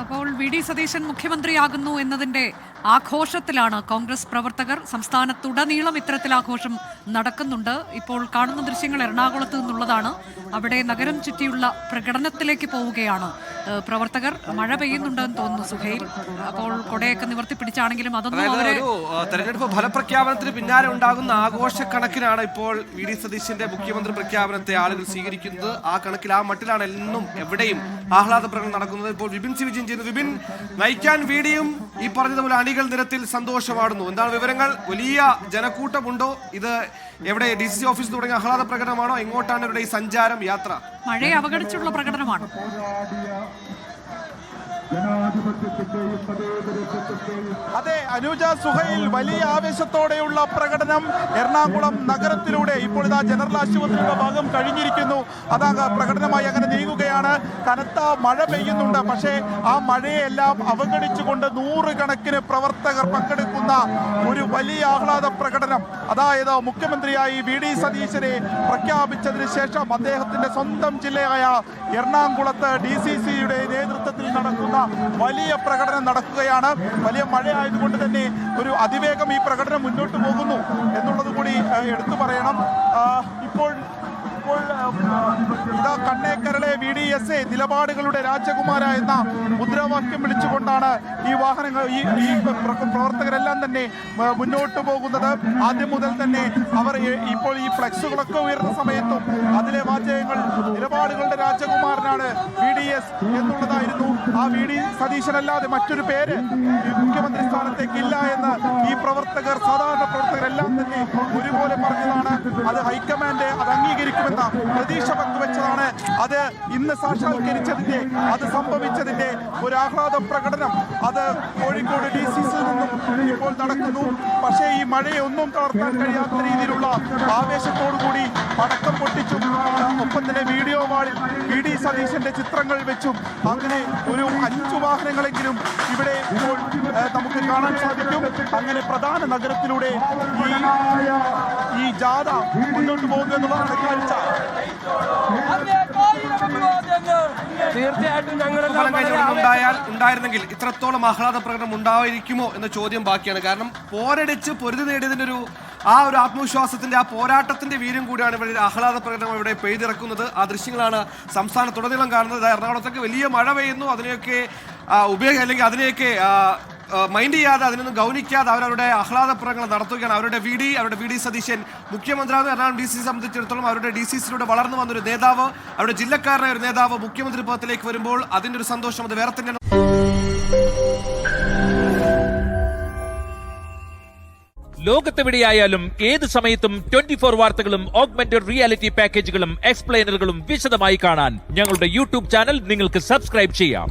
അപ്പോൾ V D Satheesan മുഖ്യമന്ത്രിയാകുന്നു എന്നതിന്റെ ആഘോഷത്തിലാണ് കോൺഗ്രസ് പ്രവർത്തകർ. സംസ്ഥാനത്തുടനീളം ഇത്തരത്തിൽ ആഘോഷം നടക്കുന്നുണ്ട്. ഇപ്പോൾ കാണുന്ന ദൃശ്യങ്ങൾ എറണാകുളത്ത് നിന്നുള്ളതാണ്. അവിടെ നഗരം ചുറ്റിയുള്ള പ്രകടനത്തിലേക്ക് പോവുകയാണ് പ്രവർത്തകർ. മഴ പെയ്യുന്നുണ്ടെന്ന് തോന്നുന്നു സുഹൈൽ. അപ്പോൾ കൊടയൊക്കെ നിവർത്തിപ്പിടിച്ചാണെങ്കിലും അതൊന്നും അവരെ തെരഞ്ഞെടുപ്പ് ഫലപ്രഖ്യാപനത്തിന് പിന്നാലെ ഉണ്ടാകുന്ന ആഘോഷക്കണക്കിനാണ് ഇപ്പോൾ വി ഡി സതീശന്റെ മുഖ്യമന്ത്രി പ്രഖ്യാപനത്തെ ആളുകൾ സ്വീകരിക്കുന്നത്. ആ കണക്കിൽ ആ മട്ടിലാണ് എന്നും എവിടെയും ആഹ്ലാദ പ്രകടനം നടക്കുന്നത്. ഇപ്പോൾ വിപിൻ സി വിജയൻ ചെയ്യുന്നു. വിപിൻ, നയിക്കാൻ വീഡിയും ഈ പറഞ്ഞതുപോലെ അണികൾ നിരത്തിൽ സന്തോഷമാടുന്നു. എന്താണ് വിവരങ്ങൾ? വലിയ ജനക്കൂട്ടമുണ്ടോ? ഇത് എവിടെ DCC ഓഫീസ് തുടങ്ങിയ ആഹ്ലാദ പ്രകടനമാണോ? എങ്ങോട്ടാണ് ഇവരുടെ ഈ സഞ്ചാരം, യാത്ര? മഴയെ അവഗണിച്ചുള്ള പ്രകടനമാണ്. അതെ അനുജ, സുഹൈൽ, വലിയ ആവേശത്തോടെയുള്ള പ്രകടനം എറണാകുളം നഗരത്തിലൂടെ ഇപ്പോൾ ഇതാ ജനറൽ ആശുപത്രിയുടെ ഭാഗം കഴിഞ്ഞിരിക്കുന്നു. അതാ പ്രകടനമായി അങ്ങനെ നീങ്ങുകയാണ്. കനത്ത മഴ പെയ്യുന്നുണ്ട്. പക്ഷേ ആ മഴയെല്ലാം അവഗണിച്ചുകൊണ്ട് നൂറുകണക്കിന് പ്രവർത്തകർ പങ്കെടുക്കുന്ന ഒരു വലിയ ആഹ്ലാദ പ്രകടനം. അതായത് മുഖ്യമന്ത്രിയായി വി ഡി സതീശനെ പ്രഖ്യാപിച്ചതിന് ശേഷം അദ്ദേഹത്തിന്റെ സ്വന്തം ജില്ലയായ എറണാകുളത്ത് DCCയുടെ നേതൃത്വത്തിൽ നടക്കുന്ന വലിയ പ്രകടനം നടക്കുകയാണ്. വലിയ മഴയായതുകൊണ്ട് തന്നെ ഒരു അതിവേഗം ഈ പ്രകടനം മുന്നോട്ട് പോകുന്നു എന്നുള്ളത് കൂടി എടുത്തു പറയണം. ഇപ്പോൾ ഇതാ കണ്ണേക്കരളെ VDSA നിലപാടുകളുടെ രാജകുമാര എന്ന മുദ്രാവാക്യം വിളിച്ചുകൊണ്ടാണ് ഈ വാഹനങ്ങൾ ഈ പ്രവർത്തകരെല്ലാം തന്നെ മുന്നോട്ട് പോകുന്നത്. ആദ്യം മുതൽ തന്നെ അവർ ഇപ്പോൾ ഈ ഫ്ലെക്സുകളൊക്കെ ഉയർന്ന സമയത്തും അതിലെ വാചകങ്ങൾ നിലപാടുകളുടെ രാജകുമാരനാണ് VDS എന്നുള്ളതായിരുന്നു. ആ VD സതീശനല്ലാതെ മറ്റൊരു പേര് മുഖ്യമന്ത്രി സ്ഥാനത്തേക്ക് ഇല്ല എന്ന് ഈ പ്രവർത്തകർ, സാധാരണ പ്രവർത്തകരെല്ലാം തന്നെ ഒരുപോലെ പറഞ്ഞതാണ്. അത് ഹൈക്കമാൻഡ് അത് അംഗീകരിക്കുമെന്ന് പ്രതീക്ഷ പങ്കുവെച്ചതാണ്. അത് ഇന്ന് സാക്ഷാത്കരിച്ചതിന്റെ, അത് സംഭവിച്ചതിന്റെ ഒരു ആഹ്ലാദ പ്രകടനം അത് കോഴിക്കോട് DCCയിൽ നിന്നും ഇപ്പോൾ നടക്കുന്നു. പക്ഷേ ഈ മഴയെ ഒന്നും തളർത്താൻ കഴിയാത്ത രീതിയിലുള്ള ആവേശത്തോടു കൂടി പടക്കം പൊട്ടിച്ചും ഒപ്പം തന്നെ വീഡിയോ വാളിൽ വി ഡി സതീശന്റെ ചിത്രങ്ങൾ വെച്ചും അങ്ങനെ ഒരു 5 വാഹനങ്ങളെങ്കിലും ഇവിടെ ഇപ്പോൾ നമുക്ക് കാണാൻ സാധിക്കും. അങ്ങനെ പ്രധാന നഗരത്തിലൂടെ ഈ ജാഥ മുന്നോട്ട് പോകുക എന്നുള്ളതാണ് കാഴ്ച. തീർച്ചയായിട്ടും ഉണ്ടായിരുന്നെങ്കിൽ ഇത്രത്തോളം ആഹ്ലാദ പ്രകടനം ഉണ്ടായിരിക്കുമോ എന്ന ചോദ്യം ബാക്കിയാണ്. കാരണം പോരടിച്ച് പൊരുതി നേടിയതിന്റെ ഒരു ആത്മവിശ്വാസത്തിന്റെ, ആ പോരാട്ടത്തിന്റെ വീര്യം കൂടിയാണ് ഇവിടെ ആഹ്ലാദ പ്രകടനം ഇവിടെ പെയ്തിറക്കുന്നത്. ആ ദൃശ്യങ്ങളാണ് സംസ്ഥാനത്തുടനീളം കാണുന്നത്. എറണാകുളത്തൊക്കെ വലിയ മഴ പെയ്യുന്നു. അതിനെയൊക്കെ അതിനെയൊക്കെ മൈൻഡ് ചെയ്യാതെ, അതിനൊന്നും ഗൗനിക്കാതെ അവരവരുടെ ആഹ്ലാദ പ്രകടനങ്ങൾ നടത്തുകയാണ്. അവരുടെ വി ഡി സതീശൻ മുഖ്യമന്ത്രിയാകുന്ന എറണാകുളം DCC സംബന്ധിച്ചിടത്തോളം അവരുടെ DCCയിലൂടെ വളർന്നു വന്നൊരു നേതാവ്, അവരുടെ ജില്ലക്കാരനായ ഒരു നേതാവ് മുഖ്യമന്ത്രി പദത്തിലേക്ക് വരുമ്പോൾ അതിൻ്റെ ഒരു സന്തോഷം അത് വേറെ തന്നെയാണ്. ലോകത്തെവിടെയായാലും ഏത് സമയത്തും 24 വാർത്തകളും ഓഗ്മെന്റഡ് റിയാലിറ്റി പാക്കേജുകളും എക്സ്പ്ലെയിനറുകളും വിശദമായി കാണാൻ ഞങ്ങളുടെ YouTube ചാനൽ നിങ്ങൾക്ക് സബ്സ്ക്രൈബ് ചെയ്യാം.